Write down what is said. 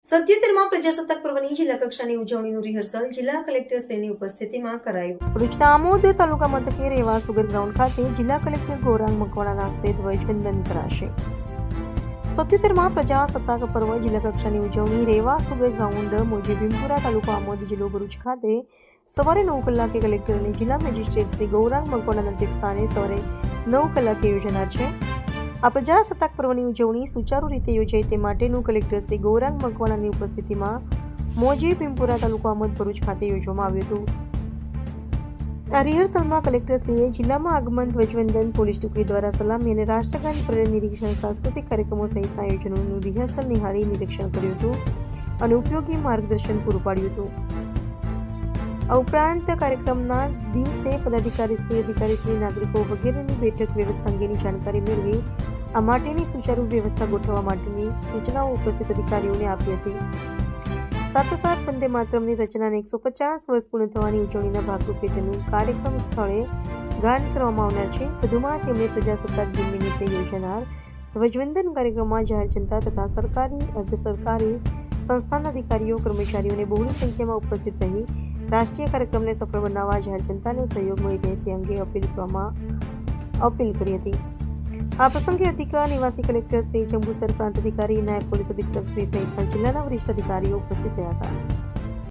સત્યોતેરમાં પ્રજાસત્તાક પર્વની જિલ્લા કક્ષાની ઉજવણીનું રિહર્સલ જિલ્લા કલેક્ટરશ્રીની ઉપસ્થિતિમાં કરાયું. ભરૂચના આમોદ તાલુકા મથકે રેવા સુગર ગ્રાઉન્ડ ખાતે જિલ્લા કલેક્ટર ગૌરાંગ મકવાણાના હસ્તે ધ્વજવંદન કરાશે. 77માં પ્રજાસત્તાક પર્વ જિલ્લા કક્ષાની ઉજવણી રેવા સુગર ગ્રાઉન્ડ મોજી ભીમપુરા તાલુકા આમોદ જિલ્લો ભરૂચ ખાતે સવારે 9 કલાકે કલેક્ટર અને જિલ્લા મેજિસ્ટ્રેટ શ્રી ગૌરાંગ મકવાણાના અધ્યક્ષસ્થાને સવારે 9 કલાકે યોજાનાર છે. આ પ્રજાસત્તાક પર્વની ઉજવણી સુચારુ રીતે યોજાય તે માટેનું કલેક્ટર શ્રી ગૌરાંગ મકવાણાની ઉપસ્થિતિમાં મોજી ભીમપુરા તાલુકા આમોદ ભરૂચ ખાતે યોજવામાં આવ્યું હતું. આ રિહર્સલમાં કલેક્ટરશ્રીએ જિલ્લામાં આગમન, ધ્વજવંદન, પોલીસ ટુકડી દ્વારા સલામી અને રાષ્ટ્રગાન, પરેડ નિરીક્ષણ, સાંસ્કૃતિક કાર્યક્રમો સહિતના આયોજનોનું રિહર્સલ નિહાળી નિરીક્ષણ કર્યું હતું અને ઉપયોગી માર્ગદર્શન પૂરું પાડ્યું હતું. આ ઉપરાંત કાર્યક્રમના દિવસે અધિકારીશ્રી, નાગરિકો વગેરેની બેઠક વ્યવસ્થા અંગેની જાણકારી મેળવી આ માટેની સુચારુ વ્યવસ્થા ગોઠવવા માટેની સૂચનાઓ ઉપસ્થિત અધિકારીઓને આપી હતી. સાથોસાથ વંદે માતરમની રચનાને 150 વર્ષ પૂર્ણ થવાની ઉજવણીના ભાગરૂપે તેનું કાર્યક્રમ સ્થળે ગાન કરવામાં આવનાર છે. વધુમાં તેમણે પ્રજાસત્તાક દિન નિમિત્તે યોજાનાર ધ્વજવંદન કાર્યક્રમમાં જાહેર જનતા તથા સરકારી, અર્ધ સરકારી સંસ્થાના અધિકારીઓ, કર્મચારીઓને બહોળી સંખ્યામાં ઉપસ્થિત રહી રાષ્ટ્રીય કાર્યક્રમને સફળ બનાવવા જાહેર જનતાને સહયોગ મળી રહે તે અંગે અપીલ કરી હતી. આ પ્રસંગે અધિક નિવાસી કલેક્ટર શ્રી, જંબુસર પ્રાંત અધિકારી, નાયબ પોલીસ અધિક્ષક શ્રી સહિતના જિલ્લાના વરિષ્ઠ અધિકારીઓ ઉપસ્થિત રહ્યા હતા.